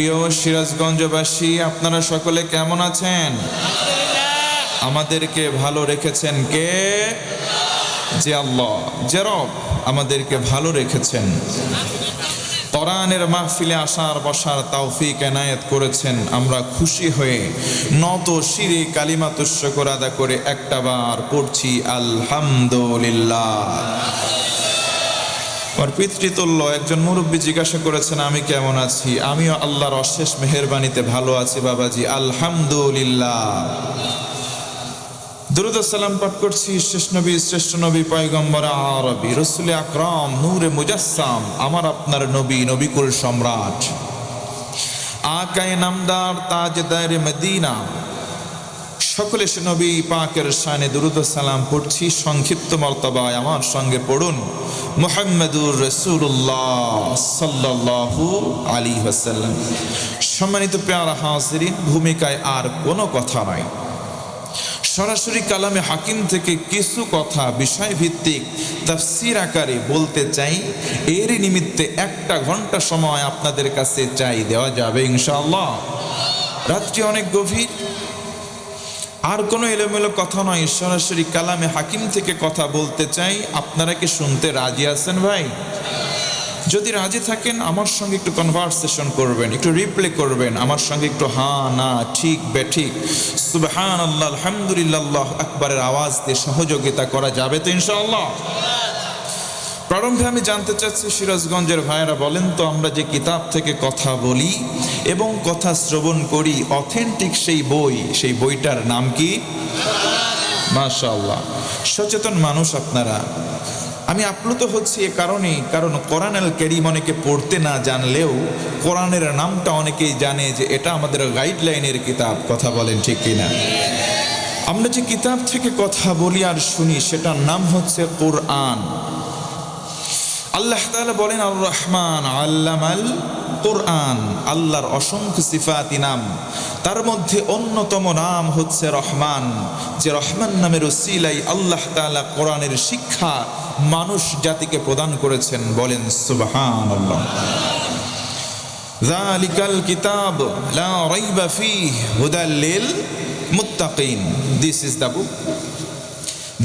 প্রিয় সিরাজগঞ্জবাসী, আপনারা সকলে কেমন আছেন? আমাদেরকে ভালো রেখেছেন কে? যে আল্লাহ, যে রব আমাদেরকে ভালো রেখেছেন। কোরআনের মাহফিলে আসার বসার তৌফিক এনায়েত করেছেন। আমরা খুশি হয়ে নত শিরে কালিমাতুশ শুকর আদা করে একটাবার পড়ছি আলহামদুলিল্লাহ। আমার পিতৃতুল্য একজন মুরব্বী জিজ্ঞাসা করেছেন আমি কেমন আছি। আমিও আল্লাহর অশেষ মেহেরবানিতে ভালো আছি বাবাজি, আলহামদুলিল্লাহ। দুরূদ ও সালাম পাঠ করছি শেষ নবী, শ্রেষ্ঠ নবী, পয়গম্বর আরবী, রাসূল আকরাম, নূরে মুজাসসাম, আমার আপনার নবী, নবিকুল সম্রাট, আকায়ে নামদার, তাজদার মদিনা, সকলে সে নবী পাকের শানে দুরূদ ও সালাম পড়ছি। সংক্ষিপ্ত মর্তবায় আমার সঙ্গে পড়ুন মুহাম্মাদুর রাসূলুল্লাহ সাল্লাল্লাহু আলাইহি ওয়াসাল্লাম। সম্মানিত প্রিয় হাজিরিন, ভূমিকায় আর কোনো কথা নাই, সরাসরি কালামে হাকিম থেকে কিছু কথা বিষয়ভিত্তিক তাফসীর আকারে বলতে চাই। এর নিমিত্তে একটা ঘন্টা সময় আপনাদের কাছে চাই, দেওয়া যাবে ইনশাআল্লাহ? রাত্রি অনেক গভীর, আর কোনো এলোমেলো কথা নয়, সরাসরি কালামে হাকিম থেকে কথা বলতে চাই। আপনারা কি শুনতে রাজি আছেন ভাই? যদি রাজি থাকেন আমার সঙ্গে একটু কনভারসেশন করবেন, একটু রিপ্লে করবেন আমার সঙ্গে, একটু হ্যাঁ না ঠিক বেঠিক সুবহানাল্লাহ আলহামদুলিল্লাহ আল্লাহু আকবারের আওয়াজ দিয়ে সহযোগিতা করা যাবে তো ইনশাআল্লাহ? প্রারম্ভে আমি জানতে চাচ্ছি সিরাজগঞ্জের ভাইয়েরা বলেন তো, আমরা যে কিতাব থেকে কথা বলি এবং কথা শ্রবণ করি, অথেন্টিক সেই বইটার নাম কি? মাশাআল্লাহ, সচেতন মানুষ আপনারা। আমি আপ্লুত হচ্ছি এ কারণেই, কারণ কোরআন আল কারীম অনেকে পড়তে না জানলেও কোরআনের নামটা অনেকেই জানে যে এটা আমাদের গাইডলাইনের কিতাব। কথা বলেন ঠিক কিনা? আমরা যে কিতাব থেকে কথা বলি আর শুনি সেটার নাম হচ্ছে কোরআন। আল্লাহ তাআলা বলেন আর রহমান আল্লামাল কোরআন, আল্লাহর অসংখ্য সিফাতি নাম, তার মধ্যে অন্যতম নাম হচ্ছে রহমান। যে রহমান নামের উসিলাই আল্লাহ তাআলা কোরআনের শিক্ষা মানুষ জাতিকে প্রদান করেছেন। বলেন সুবহানাল্লাহ। যালিকাল কিতাব লা রাইবা ফীহি হুদাল লিল মুত্তাকিন, this is the book,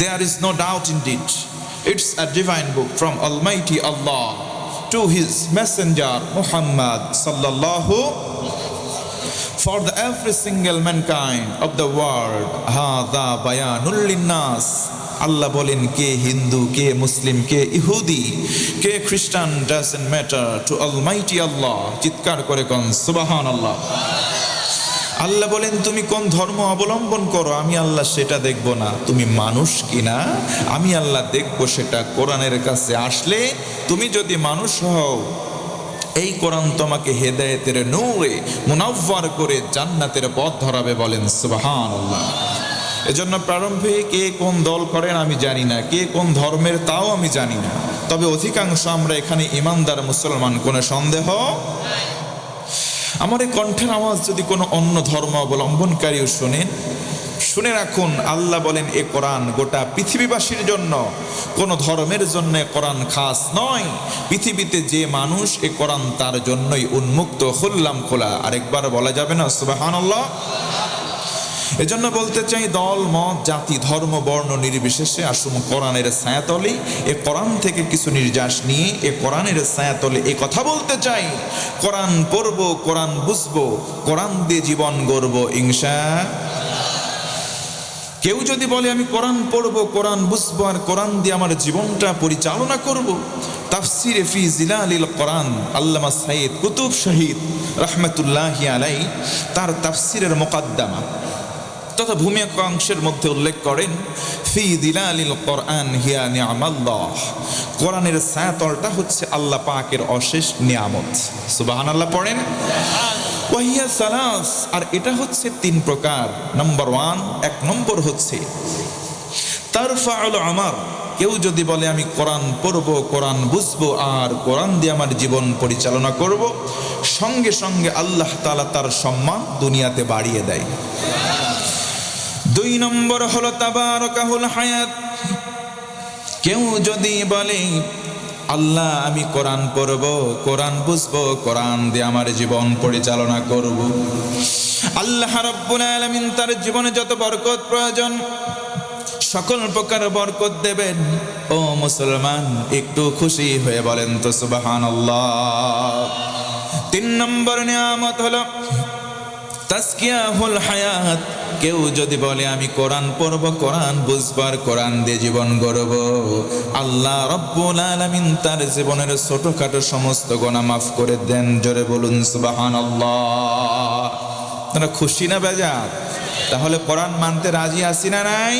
there is no doubt in it. It's a divine book from Almighty Allah to His Messenger Muhammad sallallahu, for the every single mankind of the world. Hadha bayanul linnas. আল্লাহ বলেন কে হিন্দু, কে মুসলিম, কে ইহুদি, কে খ্রিস্টান, doesn't matter to Almighty Allah. চিৎকার করে কোন সুবহানাল্লাহ। আল্লাহ বলেন তুমি কোন ধর্ম অবলম্বন করো, আমি আল্লাহ সেটা দেখব না। তুমি মানুষ কিনা আমি আল্লাহ দেখব সেটা। কোরআনের কাছে আসলে তুমি যদি মানুষ হও, এই কোরআন তোমাকে হেদায়েতের নূরে মুনাওয়ার করে জান্নাতের পথ ধরাবে। বলেন সুবহানাল্লাহ। এজন্য প্রারম্ভে কে কোন দল করেন আমি জানি না, কে কোন ধর্মের তাও আমি জানি না, তবে অধিকাংশ আমরা এখানে ইমানদার মুসলমান, কোনো সন্দেহ। আমার এই কণ্ঠের আওয়াজ যদি কোনো অন্য ধর্ম অবলম্বনকারীও শোনেন, শুনে রাখুন আল্লাহ বলেন এ কোরআন গোটা পৃথিবীবাসীর জন্য, কোনো ধর্মের জন্য কোরআন খাস নয়। পৃথিবীতে যে মানুষ এ কোরআন তার জন্যই উন্মুক্ত, খুললাম খোলা। আরেকবার বলা যাবে না সুবহানাল্লাহ? এজন্য বলতে চাই দল মত জাতি ধর্ম বর্ণ নির্বিশেষে আসুন কোরআনের ছায়াতলে, এ কোরআন থেকে কিছু নির্যাস নিয়ে এ কোরআনের ছায়াতলে এ কথা বলতে চাই, কোরআন পড়বো, কোরআন বুঝবো, কোরআন দিয়ে জীবন গড়বো ইনশাআল্লাহ। কেউ যদি বলে আমি কোরআন পড়বো, কোরআন বুঝবো আর কোরআন দিয়ে আমার জীবনটা পরিচালনা করব, তাফসিরে ফি জিলালিল কোরআন আল্লামা সাইয়্যিদ কুতুব শহীদ রাহমাতুল্লাহি আলাইহি তার তাফসিরের মুকদ্দমা তথা ভূমিকাংশের মধ্যে উল্লেখ করেন ফি দিলালিল কোরআন হিয়া নি'মাল্লাহ, কোরআনের ছায়াতলটা হচ্ছে আল্লাহ পাকের অশেষ নিয়ামত। সুবহানাল্লাহ পড়েন। ওয়াহিয়া সালাস, আর এটা হচ্ছে তিন প্রকার। নাম্বার 1, এক নম্বর হচ্ছে তারফাউল আমার। কেউ যদি বলে আমি কোরআন পড়বো, কোরআন বুঝবো আর কোরআন দিয়ে আমার জীবন পরিচালনা করব, সঙ্গে সঙ্গে আল্লাহ তাআলা তার সম্মান দুনিয়াতে বাড়িয়ে দেয়। 2 নম্বর হলো তাবারাকাহুল হায়াত। কেউ যদি বলে আল্লাহ আমি কোরআন পড়ব, কোরআন বুঝবো, কোরআন দিয়ে আমার জীবন পরিচালনা করব। আল্লাহ রাব্বুল আলামিন তার জীবনে যত বরকত প্রয়োজন সকল প্রকার বরকত দেবেন। ও মুসলমান, একটু খুশি হয়ে বলেন তো সুবহানাল্লাহ। 3 নম্বর নিয়ামত হলো তাসকিয়াহুল হায়াত। কেউ যদি বলে আমি কোরআন পড়ব, কোরআন বুঝবার, কোরআন দিয়ে জীবন গড়ব, আল্লাহ রাব্বুল আলামিন তার জীবনের ছোটখাটো সমস্ত গুনাহ মাফ করে দেন। জোরে বলুন সুবহানাল্লাহ। আপনারা খুশি না বেজার? তাহলে কোরআন মানতে রাজি আছি না নাই?